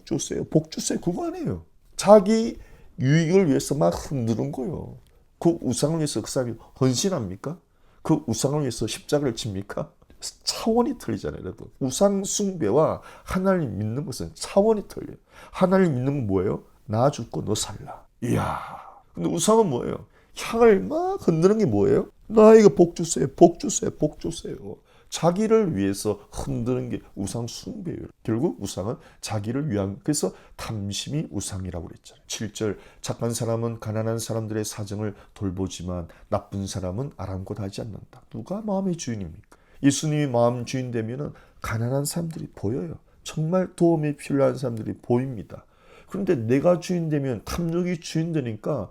주세요. 복 주세요. 그거 아니에요. 자기 유익을 위해서 막 흔드는 거예요. 그 우상을 위해서 그 사람이 헌신합니까? 그 우상을 위해서 십자가를 칩니까? 차원이 틀리잖아요, 여러분. 우상 숭배와 하나님 믿는 것은 차원이 틀려요. 하나님 믿는 건 뭐예요? 나 죽고 너 살라. 이야. 근데 우상은 뭐예요? 향을 막 흔드는 게 뭐예요? 나 이거 복 주세요, 복 주세요, 복 주세요. 자기를 위해서 흔드는 게 우상 숭배예요. 결국 우상은 자기를 위한, 그래서 탐심이 우상이라고 그랬잖아요. 7절 착한 사람은 가난한 사람들의 사정을 돌보지만 나쁜 사람은 아랑곳하지 않는다. 누가 마음의 주인입니까? 예수님이 마음 주인 되면은 가난한 사람들이 보여요. 정말 도움이 필요한 사람들이 보입니다. 그런데 내가 주인 되면 탐욕이 주인 되니까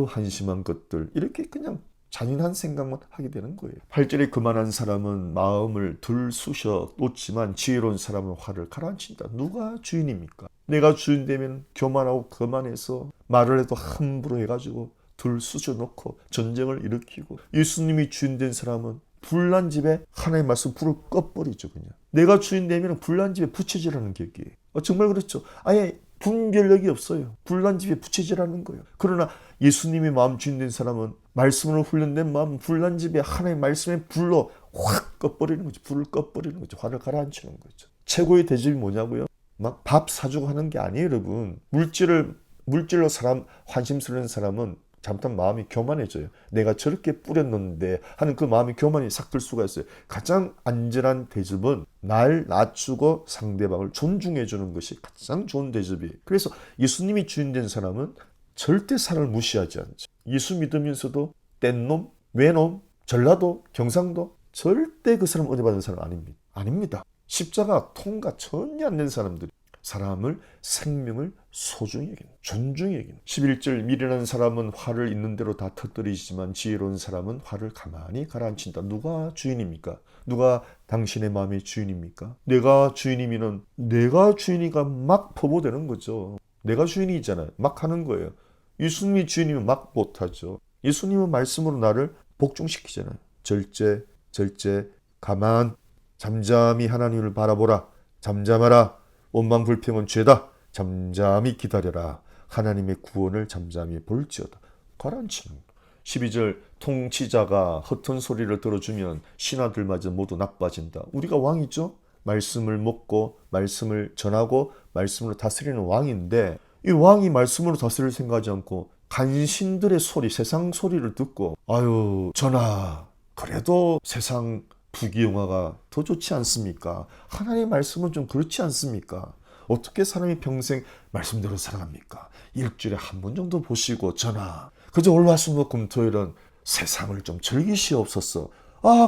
한심한 것들 이렇게 그냥 잔인한 생각만 하게 되는 거예요. 8절에 그만한 사람은 마음을 들쑤셔 놓지만 지혜로운 사람은 화를 가라앉힌다. 누가 주인입니까? 내가 주인 되면 교만하고 거만해서 말을 해도 함부로 해가지고 들쑤셔 놓고 전쟁을 일으키고, 예수님이 주인 된 사람은 불난 집에 하나님 말씀 불을 꺼버리죠. 그냥 내가 주인 되면 불난 집에 부채질하는 격이에요. 정말 그렇죠. 아예 분별력이 없어요. 불난 집에 부채질하는 거예요. 그러나 예수님이 마음 주인 된 사람은 말씀으로 훈련된 마음, 불난 집에 하나님 말씀에 불로 확 꺼버리는 거죠. 불을 꺼버리는 거죠. 화를 가라앉히는 거죠. 최고의 대접이 뭐냐고요? 막 밥 사주고 하는 게 아니에요, 여러분. 물질로 사람 환심스러운 사람은 잘못하면 마음이 교만해져요. 내가 저렇게 뿌렸는데 하는 그 마음이 교만이 싹 들 수가 있어요. 가장 안전한 대접은 날 낮추고 상대방을 존중해 주는 것이 가장 좋은 대접이에요. 그래서 예수님이 주인 된 사람은 절대 사람을 무시하지 않죠. 예수 믿으면서도 뗀놈, 외놈, 전라도, 경상도 절대 그 사람 은혜 받은 사람 아닙니다. 십자가 통과 전혀 안 된 사람들이 사람을, 생명을 소중히 여기는, 존중히 여기는. 11절 미련한 사람은 화를 있는 대로 다 터뜨리지만 지혜로운 사람은 화를 가만히 가라앉힌다. 누가 주인입니까? 누가 당신의 마음의 주인입니까? 내가 주인이면 내가 주인이가 막 포보되는 거죠. 내가 주인이잖아요. 막 하는 거예요. 예수님이 주인이면 막 못하죠. 예수님은 말씀으로 나를 복종시키잖아요. 절제, 가만, 잠잠히 하나님을 바라보라. 잠잠하라. 원망 불평은 죄다. 잠잠히 기다려라. 하나님의 구원을 잠잠히 볼지어다. 가라앉히는. 12절 통치자가 헛된 소리를 들어주면 신하들마저 모두 나빠진다. 우리가 왕이죠. 말씀을 먹고 말씀을 전하고 말씀으로 다스리는 왕인데, 이 왕이 말씀으로 다스릴 생각하지 않고 간신들의 소리, 세상 소리를 듣고 아유 전하 그래도 세상 부귀영화가 더 좋지 않습니까? 하나님의 말씀은 좀 그렇지 않습니까? 어떻게 사람이 평생 말씀대로 살아갑니까? 일주일에 한 번 정도 보시고 전하 그저 월화수목금토일은 세상을 좀 즐기시옵소서.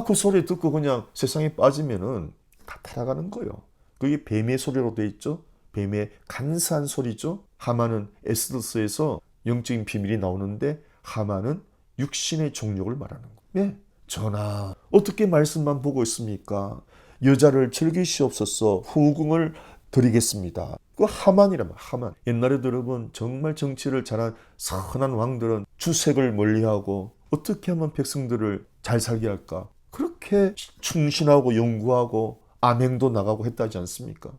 그 소리 듣고 그냥 세상에 빠지면은 다 타락하는 거예요. 그게 뱀의 소리로 돼 있죠. 뱀의 간사한 소리죠. 하만은 에스더스에서 영적인 비밀이 나오는데 하만은 육신의 정욕을 말하는 거예요. 전하 어떻게 말씀만 보고 있습니까? 여자를 즐기시옵소서. 후궁을 드리겠습니다. 그 하만이라면 하만. 옛날에도 여러분 정말 정치를 잘한 선한 왕들은 주색을 멀리하고 어떻게 하면 백성들을 잘 살게 할까? 그렇게 충신하고 연구하고 암행도 나가고 했다지 않습니까?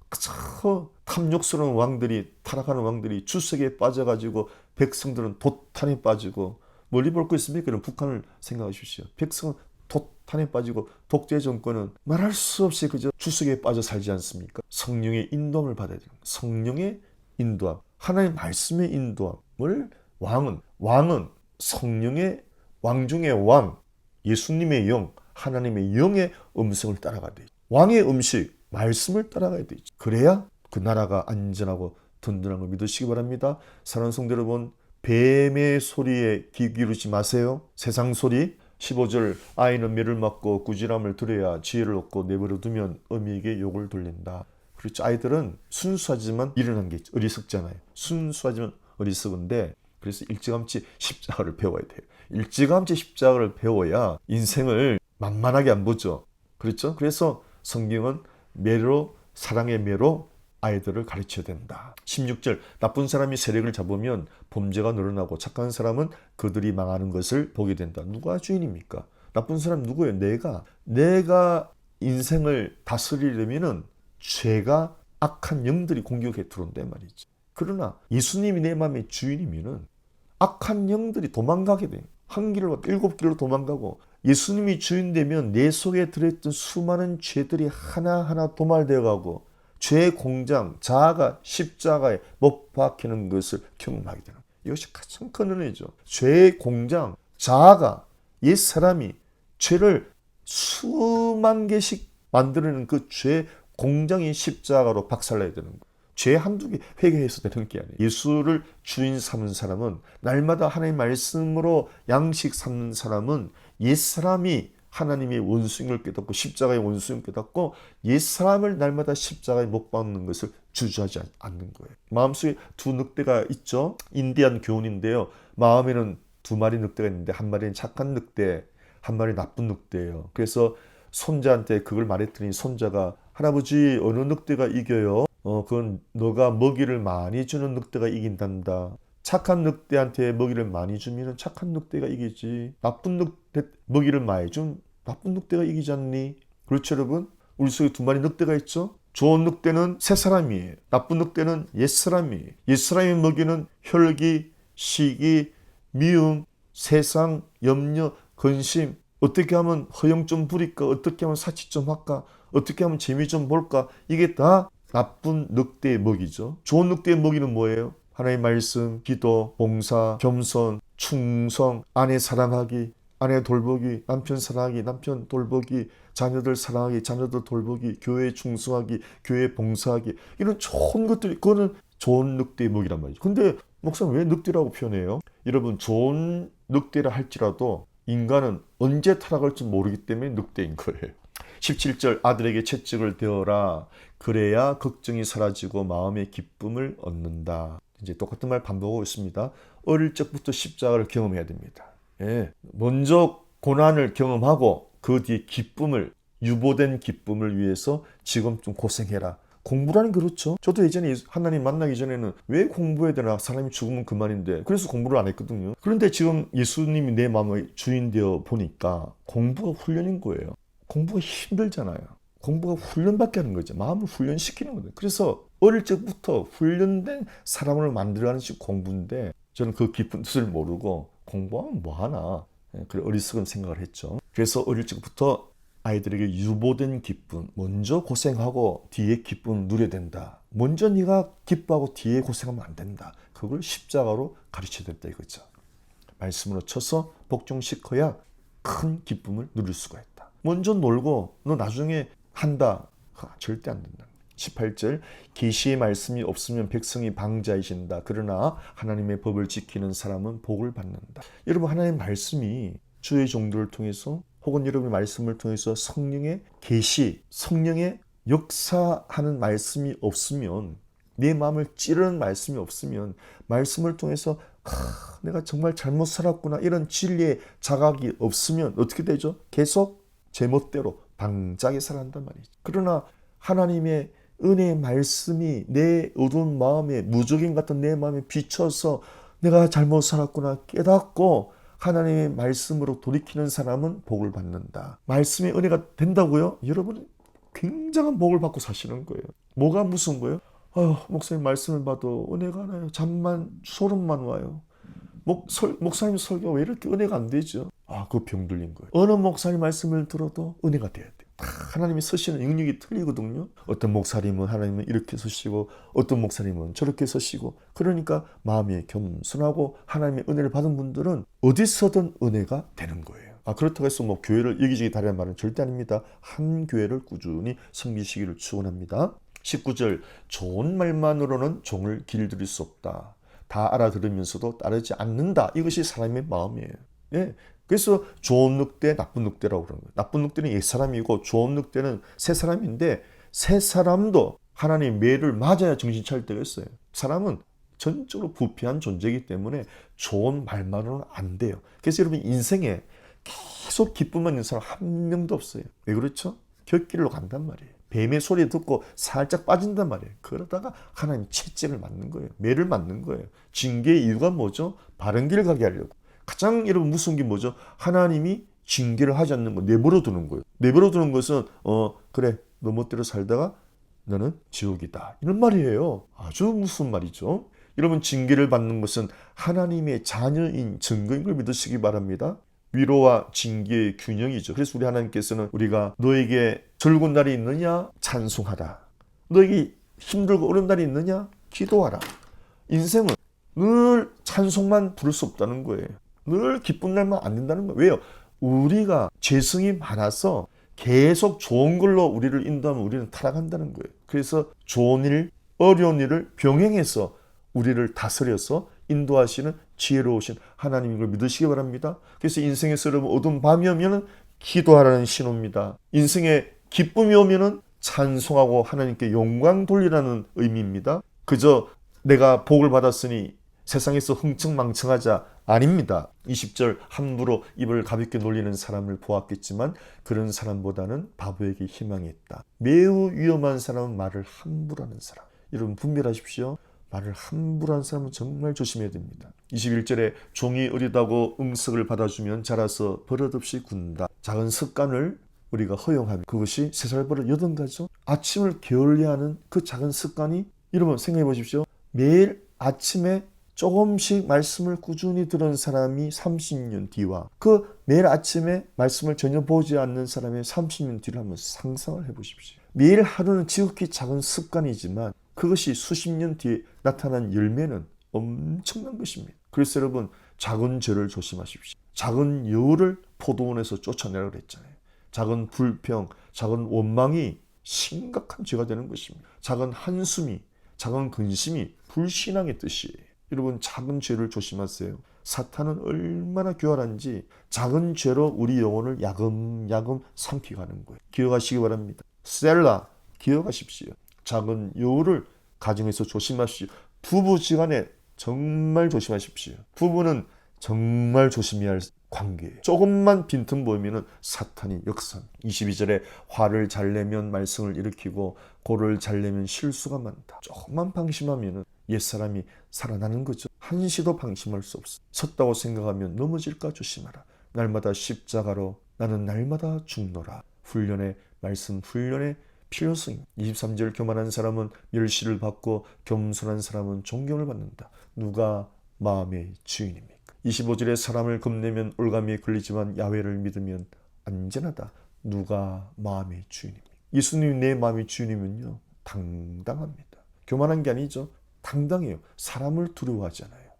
그저 탐욕스러운 왕들이, 타락하는 왕들이 주색에 빠져가지고 백성들은 도탄에 빠지고, 멀리 볼 거 있습니까? 그럼 북한을 생각하십시오. 백성은 도탄에 빠지고 독재 정권은 말할 수 없이 그저 주색에 빠져 살지 않습니까? 성령의 인도함을 받아야 돼요. 성령의 인도함, 하나님의 말씀의 인도함을 왕은 성령의 왕 중의 왕, 예수님의 영, 하나님의 영의 음성을 따라가야 돼요. 왕의 음식, 말씀을 따라가야 되죠. 그래야 그 나라가 안전하고 든든한 걸 믿으시기 바랍니다. 사랑하는 성도 여러분, 뱀의 소리에 귀 기울이지 마세요. 세상 소리. 15절 아이는 매를 맞고 꾸지람을 들어야 지혜를 얻고 내버려 두면 어미에게 욕을 돌린다. 그렇죠. 아이들은 순수하지만 미련한 게 어리석잖아요. 순수하지만 어리석은데, 그래서 일찌감치 십자가를 배워야 돼요. 일찌감치 십자가를 배워야 인생을 만만하게 안 보죠. 그렇죠? 그래서 성경은 매로, 사랑의 매로 아이들을 가르쳐야 된다. 16절, 나쁜 사람이 세력을 잡으면 범죄가 늘어나고 착한 사람은 그들이 망하는 것을 보게 된다. 누가 주인입니까? 나쁜 사람 누구예요? 내가 인생을 다스리려면은 죄가 악한 영들이 공격해 들어온단 말이지. 그러나 예수님이 내 마음의 주인이면은 악한 영들이 도망가게 돼. 한 길로 7길로 도망가고, 예수님이 주인 되면 내 속에 들어있던 수많은 죄들이 하나하나 도말되어 가고 죄의 공장, 자아가 십자가에 못 박히는 것을 경험하게 되는 거예요. 이것이 가장 큰 은혜죠. 죄의 공장, 자아가, 옛사람이 죄를 수만 개씩 만드는 그 죄 공장이 십자가로 박살나야 되는 거예요. 죄 한두 개 회개해서 되는 게 아니에요. 예수를 주인 삼는 사람은, 날마다 하나님의 말씀으로 양식 삼는 사람은 옛사람이 하나님의 원수임을 깨닫고 십자가의 원수임을 깨닫고 옛사람을 날마다 십자가에 못 박는 것을 주저하지 않는 거예요. 마음속에 두 늑대가 있죠. 인디안 교훈인데요. 마음에는 두 마리 늑대가 있는데 한 마리는 착한 늑대, 한 마리는 나쁜 늑대예요. 그래서 손자한테 그걸 말했더니 손자가, 할아버지 어느 늑대가 이겨요? 그건 너가 먹이를 많이 주는 늑대가 이긴단다. 착한 늑대한테 먹이를 많이 주면 착한 늑대가 이기지. 나쁜 늑대 먹이를 많이 준 나쁜 늑대가 이기지 않니? 그렇죠, 여러분? 우리 속에 두 마리 늑대가 있죠? 좋은 늑대는 새 사람이에요. 나쁜 늑대는 옛 사람이에요. 옛 사람이 먹이는 혈기, 시기, 미움, 세상, 염려, 근심. 어떻게 하면 허영 좀 부릴까? 어떻게 하면 사치 좀 할까? 어떻게 하면 재미 좀 볼까? 이게 다 나쁜 늑대의 먹이죠. 좋은 늑대의 먹이는 뭐예요? 하나님의 말씀, 기도, 봉사, 겸손, 충성, 아내 사랑하기, 아내 돌보기, 남편 사랑하기, 남편 돌보기, 자녀들 사랑하기, 자녀들 돌보기, 교회에 충성하기, 교회에 봉사하기. 이런 좋은 것들이, 그거는 좋은 늑대의 먹이란 말이죠. 근데 목사님 왜 늑대라고 표현해요? 여러분, 좋은 늑대라 할지라도 인간은 언제 타락할지 모르기 때문에 늑대인 거예요. 17절, 아들에게 채찍을 대어라. 그래야 걱정이 사라지고 마음의 기쁨을 얻는다. 이제 똑같은 말 반복하고 있습니다. 어릴 적부터 십자가를 경험해야 됩니다. 예. 먼저 고난을 경험하고 그 뒤에 기쁨을, 유보된 기쁨을 위해서 지금 좀 고생해라. 공부라는 그렇죠. 저도 예전에 하나님 만나기 전에는 왜 공부해야 되나? 사람이 죽으면 그만인데. 그래서 공부를 안 했거든요. 그런데 지금 예수님이 내 마음의 주인 되어 보니까 공부가 훈련인 거예요. 공부가 힘들잖아요. 공부가 훈련밖에 하는 거죠. 마음을 훈련시키는 거예요. 그래서 어릴 적부터 훈련된 사람을 만들어가는 식 공부인데, 저는 그 깊은 뜻을 모르고 공부하면 뭐하나, 그래 어리석은 생각을 했죠. 그래서 어릴 적부터 아이들에게 유보된 기쁨, 먼저 고생하고 뒤에 기쁨을 누려야 된다. 먼저 네가 기뻐하고 뒤에 고생하면 안 된다. 그걸 십자가로 가르쳐야 된다 이거죠. 말씀으로 쳐서 복종시켜야 큰 기쁨을 누릴 수가 있다. 먼저 놀고 너 나중에 한다. 절대 안 된다. 18절, 계시의 말씀이 없으면 백성이 방자해진다. 그러나 하나님의 법을 지키는 사람은 복을 받는다. 여러분, 하나님의 말씀이 주의 종들을 통해서 혹은 여러분의 말씀을 통해서 성령의 계시, 성령의 역사하는 말씀이 없으면, 내 마음을 찌르는 말씀이 없으면, 말씀을 통해서 내가 정말 잘못 살았구나 이런 진리의 자각이 없으면 어떻게 되죠? 계속 제멋대로 방자하게 살아간단 말이죠. 그러나 하나님의 은혜의 말씀이 내 어두운 마음에, 무적인 같은 내 마음에 비춰서 내가 잘못 살았구나 깨닫고 하나님의 말씀으로 돌이키는 사람은 복을 받는다. 말씀의 은혜가 된다고요? 여러분, 굉장한 복을 받고 사시는 거예요. 뭐가 무슨 거예요? 목사님 말씀을 봐도 은혜가 안 와요. 잠만, 소름만 와요. 목사님 설교가 왜 이렇게 은혜가 안 되죠? 그거 병 들린 거예요. 어느 목사님 말씀을 들어도 은혜가 돼야 돼요. 하나님이 쓰시는 영역이 틀리거든요. 어떤 목사님은 하나님은 이렇게 쓰시고 어떤 목사님은 저렇게 쓰시고, 그러니까 마음이 겸손하고 하나님의 은혜를 받은 분들은 어디서든 은혜가 되는 거예요. 그렇다고 해서 교회를 여기저기 다니는 말은 절대 아닙니다. 한 교회를 꾸준히 섬기시기를 축원합니다. 19절, 좋은 말만으로는 종을 길들일 수 없다. 다 알아들으면서도 따르지 않는다. 이것이 사람의 마음이에요. 예. 그래서 좋은 늑대, 나쁜 늑대라고 그러는 거예요. 나쁜 늑대는 옛사람이고 좋은 늑대는 새사람인데, 새사람도 하나님의 매를 맞아야 정신 차릴 때가 있어요. 사람은 전적으로 부패한 존재이기 때문에 좋은 말만으로는 안 돼요. 그래서 여러분 인생에 계속 기쁨만 있는 사람 한 명도 없어요. 왜 그렇죠? 곁길로 간단 말이에요. 뱀의 소리 듣고 살짝 빠진단 말이에요. 그러다가 하나님 채찍을 맞는 거예요. 매를 맞는 거예요. 징계의 이유가 뭐죠? 바른 길 가게 하려고. 가장 여러분 무서운 게 뭐죠? 하나님이 징계를 하지 않는 거, 내버려 두는 거예요. 내버려 두는 것은 그래 너 멋대로 살다가 너는 지옥이다, 이런 말이에요. 아주 무슨 말이죠? 여러분 징계를 받는 것은 하나님의 자녀인 증거인 걸 믿으시기 바랍니다. 위로와 징계의 균형이죠. 그래서 우리 하나님께서는 우리가 너에게 즐거운 날이 있느냐? 찬송하라. 너에게 힘들고 어려운 날이 있느냐? 기도하라. 인생은 늘 찬송만 부를 수 없다는 거예요. 늘 기쁜 날만 안 된다는 거예요. 왜요? 우리가 죄성이 많아서 계속 좋은 걸로 우리를 인도하면 우리는 타락한다는 거예요. 그래서 좋은 일, 어려운 일을 병행해서 우리를 다스려서 인도하시는 지혜로우신 하나님인 걸 믿으시기 바랍니다. 그래서 인생에서 여러분 어두운 밤이 오면 기도하라는 신호입니다. 인생에 기쁨이 오면 찬송하고 하나님께 영광 돌리라는 의미입니다. 그저 내가 복을 받았으니 세상에서 흥청망청하자, 아닙니다. 20절 함부로 입을 가볍게 놀리는 사람을 보았겠지만 그런 사람보다는 바보에게 희망이 있다. 매우 위험한 사람은 말을 함부로 하는 사람. 여러분 분별하십시오. 말을 함부로 하는 사람은 정말 조심해야 됩니다. 21절에 종이 어리다고 응석을 받아주면 자라서 버릇없이 군다. 작은 습관을 우리가 허용하면 그것이 3살 버릇 8가지죠. 아침을 게을리하는 그 작은 습관이, 여러분 생각해 보십시오. 매일 아침에 조금씩 말씀을 꾸준히 들은 사람이 30년 뒤와 그 매일 아침에 말씀을 전혀 보지 않는 사람의 30년 뒤를 한번 상상을 해보십시오. 매일 하루는 지극히 작은 습관이지만 그것이 수십 년 뒤에 나타난 열매는 엄청난 것입니다. 그래서 여러분 작은 죄를 조심하십시오. 작은 여우를 포도원에서 쫓아내라고 그랬잖아요. 작은 불평, 작은 원망이 심각한 죄가 되는 것입니다. 작은 한숨이, 작은 근심이 불신앙의 뜻이에요. 여러분 작은 죄를 조심하세요. 사탄은 얼마나 교활한지 작은 죄로 우리 영혼을 야금야금 삼키가는 거예요. 기억하시기 바랍니다. 셀라 기억하십시오. 작은 여우를 가정에서 조심하십시오. 부부지간에 정말 조심하십시오. 부부는 정말 조심해야 할 관계예요. 조금만 빈틈 보이면 사탄이 역선. 22절에 화를 잘 내면 말썽을 일으키고 고를 잘 내면 실수가 많다. 조금만 방심하면 옛사람이 살아나는 거죠. 한시도 방심할 수 없어. 섰다고 생각하면 넘어질까 조심하라. 날마다 십자가로 나는 날마다 죽노라. 훈련의 말씀, 훈련의 필요성. 23절 교만한 사람은 멸시를 받고 겸손한 사람은 존경을 받는다. 누가 마음의 주인입니까? 25절에 사람을 겁내면 올가미에 걸리지만 야훼를 믿으면 안전하다. 누가 마음의 주인입니까? 예수님이 내 마음의 주인이면요 당당합니다. 교만한 게 아니죠. 당당해요. 사람을 두려워하지 않아요.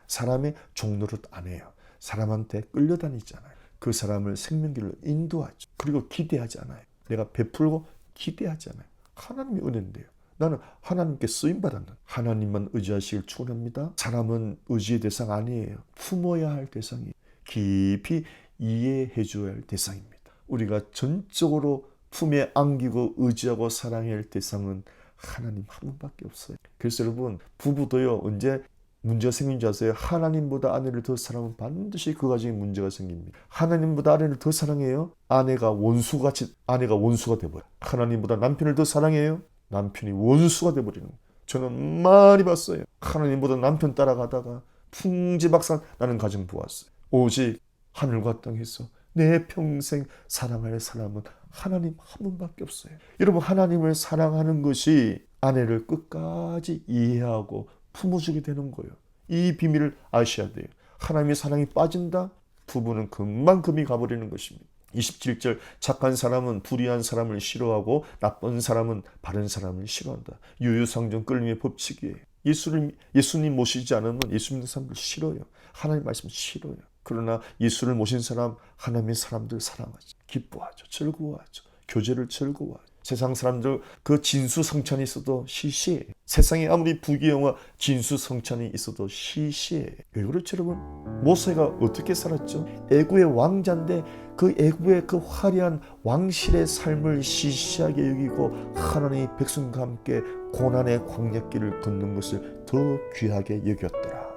사람의 종노릇 안 해요. 사람한테 끌려다니지 않아요. 그 사람을 생명길로 인도하죠. 그리고 기대하지 않아요. 내가 베풀고 기대하지 않아요. 하나님의 은혜인데요. 나는 하나님께 쓰임받았는 하나님만 의지하시길 축원합니다. 사람은 의지의 대상 아니에요. 품어야 할 대상이에요. 깊이 이해해 줘야 할 대상입니다. 우리가 전적으로 품에 안기고 의지하고 사랑해야 할 대상은 하나님 한 분밖에 없어요. 그래서 여러분 부부도요 언제 문제가 생긴 줄 아세요? 하나님보다 아내를 더 사랑하면 반드시 그 가정에 문제가 생깁니다. 하나님보다 아내를 더 사랑해요? 아내가 원수가 돼버려요. 하나님보다 남편을 더 사랑해요? 남편이 원수가 돼버리는 거예요. 저는 많이 봤어요. 하나님보다 남편 따라가다가 풍지박산 나는 가정 보았어요. 오직 하늘과 땅에서 내 평생 사랑할 사람은 하나님 한 분밖에 없어요. 여러분 하나님을 사랑하는 것이 아내를 끝까지 이해하고 품어주게 되는 거예요. 이 비밀을 아셔야 돼요. 하나님의 사랑이 빠진다? 부부는 금방 금이 가버리는 것입니다. 27절 착한 사람은 불의한 사람을 싫어하고 나쁜 사람은 바른 사람을 싫어한다. 유유상종 끌림의 법칙이에요. 예수님 모시지 않으면 예수 믿는 사람들 싫어요. 하나님 말씀 싫어요. 그러나 예수를 모신 사람 하나님의 사람들 사랑하죠. 기뻐하죠. 즐거워하죠. 교제를 즐거워하죠. 세상 사람들 그 진수성찬이 있어도 시시해. 세상에 아무리 부귀영화 진수성찬이 있어도 시시해. 왜 그렇죠 여러분? 모세가 어떻게 살았죠? 애굽의 왕자인데 그 애굽의 그 화려한 왕실의 삶을 시시하게 여기고 하나님의 백성과 함께 고난의 광야길을 걷는 것을 더 귀하게 여겼더라.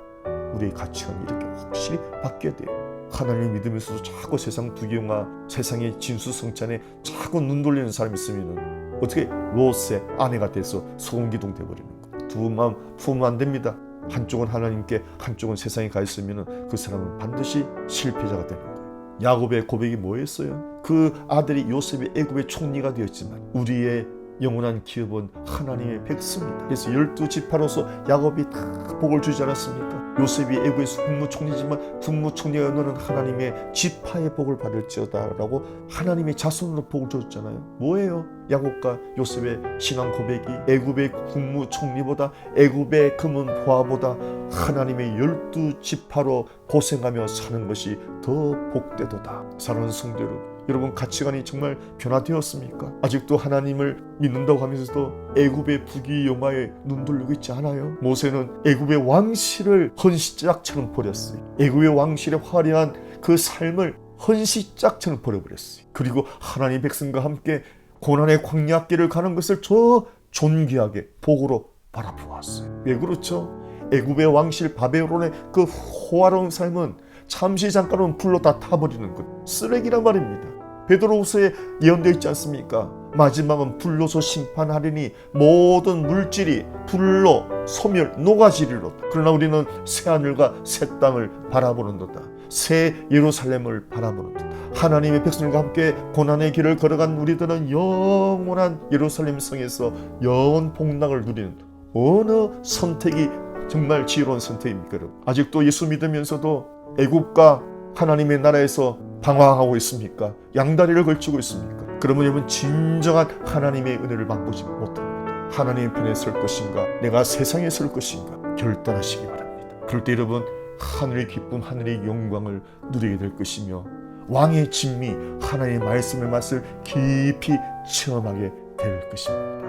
우리의 가치관이 이렇게 확실히 바뀌어야 돼요. 하나님을 믿으면서도 자꾸 세상 부귀영화, 세상의 진수성찬에 자꾸 눈 돌리는 사람이 있으면 어떻게 롯의 아내가 돼서 소금기둥 돼버리는 거예요. 두 마음 품으면 안 됩니다. 한쪽은 하나님께, 한쪽은 세상에 가 있으면 그 사람은 반드시 실패자가 되는 거예요. 야곱의 고백이 뭐였어요? 그 아들이 요셉이 애굽의 총리가 되었지만 우리의 영원한 기업은 하나님의 백성이다. 그래서 12지파로서 야곱이 다 복을 주지 않았습니까? 요셉이 애굽에서 국무총리지만 국무총리가 너는 하나님의 지파의 복을 받을지어다 라고 하나님의 자손으로 복을 줬잖아요. 뭐예요? 야곱과 요셉의 신앙 고백이 애굽의 국무총리보다 애굽의 금은 보화보다 하나님의 12지파로 고생하며 사는 것이 더 복되도다. 사랑하는 성도 여러분, 가치관이 정말 변화되었습니까? 아직도 하나님을 믿는다고 하면서도 애굽의 부귀영화에 눈 돌리고 있지 않아요? 모세는 애굽의 왕실을 헌시짝처럼 버렸어요. 애굽의 왕실의 화려한 그 삶을 헌시짝처럼 버려버렸어요. 그리고 하나님 백성과 함께 고난의 광야길을 가는 것을 저 존귀하게 복으로 바라보았어요. 왜 그렇죠? 애굽의 왕실 바벨론의 그 호화로운 삶은 잠시 잠깐은 불로 다 타버리는 것, 쓰레기란 말입니다. 베드로후서에 예언되어 있지 않습니까? 마지막은 불로서 심판하리니 모든 물질이 불로 소멸 녹아지리로다. 그러나 우리는 새 하늘과 새 땅을 바라보는도다. 새 예루살렘을 바라보는도다. 하나님의 백성들과 함께 고난의 길을 걸어간 우리들은 영원한 예루살렘 성에서 영원 복락을 누리는 어느 선택이 정말 지혜로운 선택입니까? 여러분? 아직도 예수 믿으면서도 애국과 하나님의 나라에서 방황하고 있습니까? 양다리를 걸치고 있습니까? 그러면 여러분 진정한 하나님의 은혜를 맛보지 못합니다. 하나님의 편에 설 것인가? 내가 세상에 설 것인가? 결단하시기 바랍니다. 그럴 때 여러분 하늘의 기쁨, 하늘의 영광을 누리게 될 것이며 왕의 진미, 하나님의 말씀의 맛을 깊이 체험하게 될 것입니다.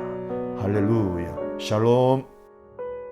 할렐루야, 샬롬.